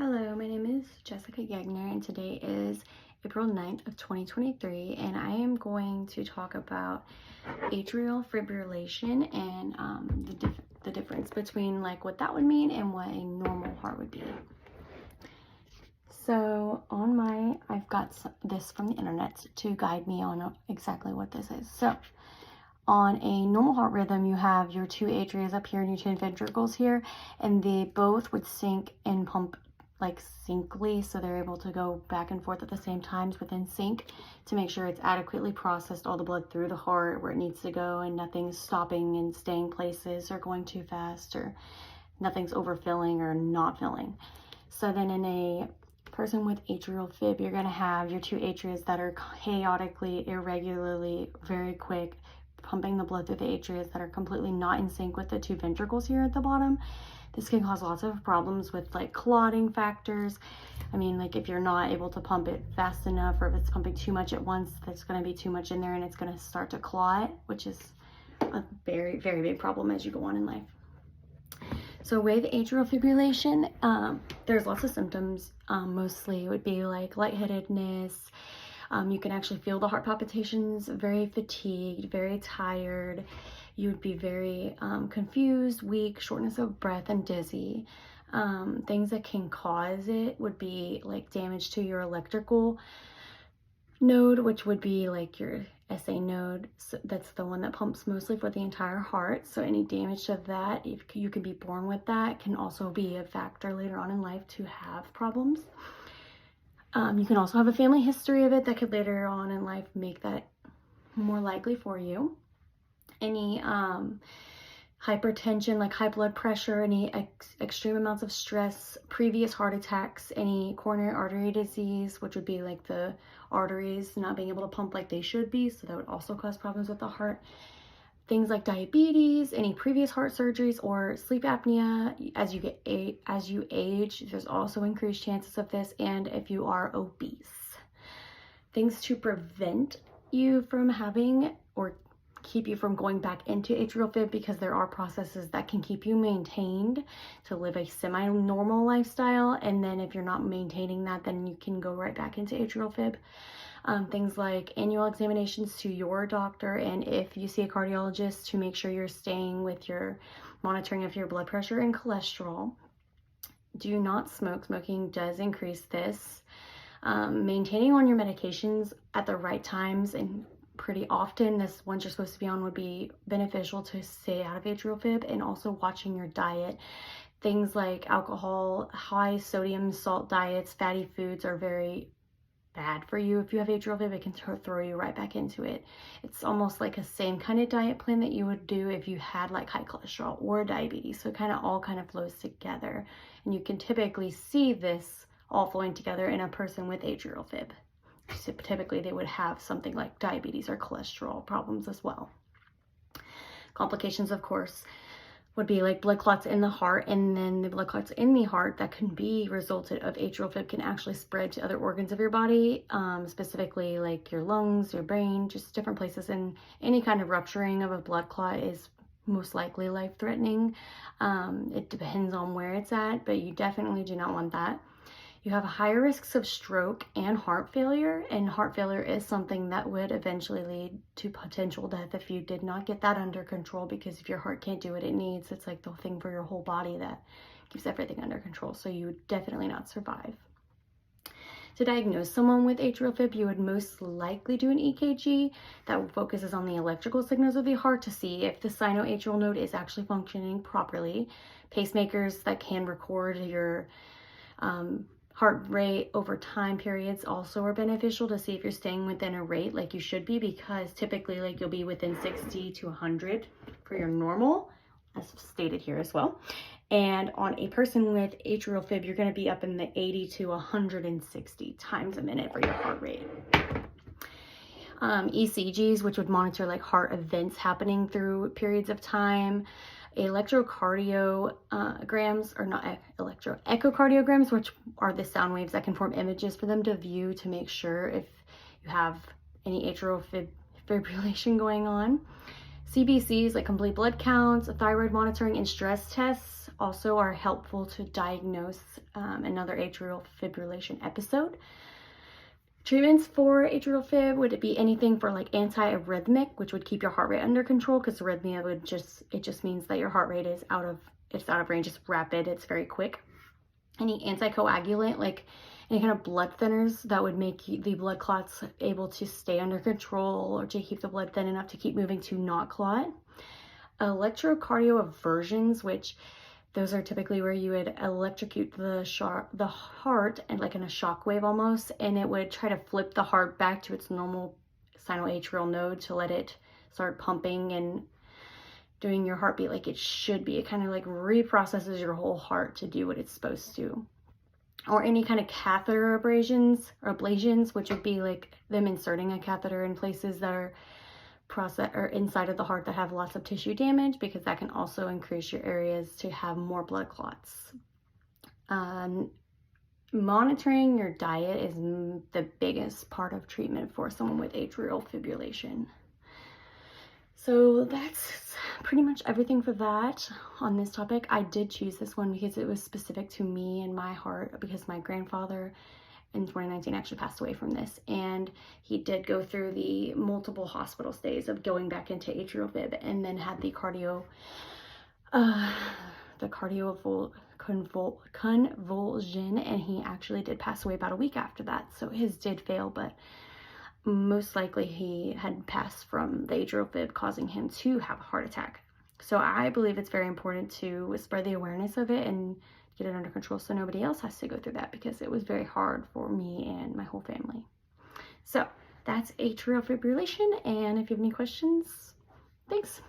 Hello, my name is Jessica Yegner and today is April 9th of 2023 and I am going to talk about atrial fibrillation and the difference between like what that would mean and what a normal heart would be. So I've got this from the internet to guide me on exactly what this is. So on a normal heart rhythm, you have your two atria up here and your two ventricles here, and they both would sync and pump like syncly, so they're able to go back and forth at the same times within sync to make sure it's adequately processed all the blood through the heart where it needs to go, and nothing's stopping and staying places or going too fast, or nothing's overfilling or not filling. So then in a person with atrial fib, you're going to have your two atria that are chaotically, irregularly, very quick, pumping the blood through the atria that are completely not in sync with the two ventricles here at the bottom. This can cause lots of problems with like clotting factors. I mean, like if you're not able to pump it fast enough, or if it's pumping too much at once, there's going to be too much in there and it's going to start to clot, which is a very, very big problem as you go on in life. So with atrial fibrillation, there's lots of symptoms. Mostly it would be like lightheadedness. You can actually feel the heart palpitations, very fatigued, very tired. You would be very confused, weak, shortness of breath, and dizzy. Things that can cause it would be like damage to your electrical node, which would be like your SA node. So that's the one that pumps mostly for the entire heart. So any damage to that, if you can be born with that, can also be a factor later on in life to have problems. You can also have a family history of it that could later on in life make that more likely for you. Any hypertension, like high blood pressure, any extreme amounts of stress, previous heart attacks, any coronary artery disease, which would be like the arteries not being able to pump like they should be, so that would also cause problems with the heart. Things like diabetes, any previous heart surgeries, or sleep apnea. As you age, there's also increased chances of this, and if you are obese. Things to prevent you from having or keep you from going back into atrial fib, because there are processes that can keep you maintained to live a semi-normal lifestyle, and then if you're not maintaining that, then you can go right back into atrial fib. Things like annual examinations to your doctor, and if you see a cardiologist, to make sure you're staying with your monitoring of your blood pressure and cholesterol. Do not smoke. Smoking does increase this. Maintaining on your medications at the right times and pretty often, this ones you're supposed to be on, would be beneficial to stay out of atrial fib, and also watching your diet. Things like alcohol, high sodium, salt diets, fatty foods are very bad for you. If you have atrial fib, it can throw you right back into it. It's almost like a same kind of diet plan that you would do if you had like high cholesterol or diabetes. So it all kind of flows together, and you can typically see this all flowing together in a person with atrial fib. So typically they would have something like diabetes or cholesterol problems as well. Complications, of course, would be like blood clots in the heart, and then the blood clots in the heart that can be resulted of atrial fib can actually spread to other organs of your body, specifically like your lungs, your brain, just different places, and any kind of rupturing of a blood clot is most likely life-threatening. It depends on where it's at, but you definitely do not want that. You have higher risks of stroke and heart failure, and heart failure is something that would eventually lead to potential death if you did not get that under control, because if your heart can't do what it needs, it's like the thing for your whole body that keeps everything under control, so you would definitely not survive. To diagnose someone with atrial fib, you would most likely do an EKG that focuses on the electrical signals of the heart to see if the sinoatrial node is actually functioning properly. Pacemakers that can record your heart rate over time periods also are beneficial to see if you're staying within a rate like you should be, because typically like you'll be within 60 to 100 for your normal, as stated here as well. And on a person with atrial fib, you're going to be up in the 80 to 160 times a minute for your heart rate. ECGs, which would monitor like heart events happening through periods of time. Electrocardiograms, or not echocardiograms, which are the sound waves that can form images for them to view to make sure if you have any atrial fibrillation going on. CBCs, like complete blood counts, thyroid monitoring, and stress tests also are helpful to diagnose another atrial fibrillation episode. Treatments for atrial fib would be anything for like antiarrhythmic, which would keep your heart rate under control, because arrhythmia would just means that your heart rate is out of range. It's rapid, it's very quick. Any anticoagulant, like any kind of blood thinners that would make the blood clots able to stay under control, or to keep the blood thin enough to keep moving to not clot. Electrocardioversions, which those are typically where you would electrocute the heart, and like in a shock wave almost, and it would try to flip the heart back to its normal sinoatrial node to let it start pumping and doing your heartbeat like it should be. It kind of like reprocesses your whole heart to do what it's supposed to. Or any kind of catheter ablations, which would be like them inserting a catheter in places that are inside of the heart that have lots of tissue damage, because that can also increase your areas to have more blood clots. Monitoring your diet is the biggest part of treatment for someone with atrial fibrillation. So that's pretty much everything for that on this topic. I did choose this one because it was specific to me and my heart, because my grandfather in 2019 actually passed away from this, and he did go through the multiple hospital stays of going back into atrial fib, and then had the convulsion, and he actually did pass away about a week after that. So his did fail, but most likely he had passed from the atrial fib, causing him to have a heart attack. So I believe it's very important to spread the awareness of it and get it under control so nobody else has to go through that, because it was very hard for me and my whole family. So that's atrial fibrillation, and if you have any questions, thanks.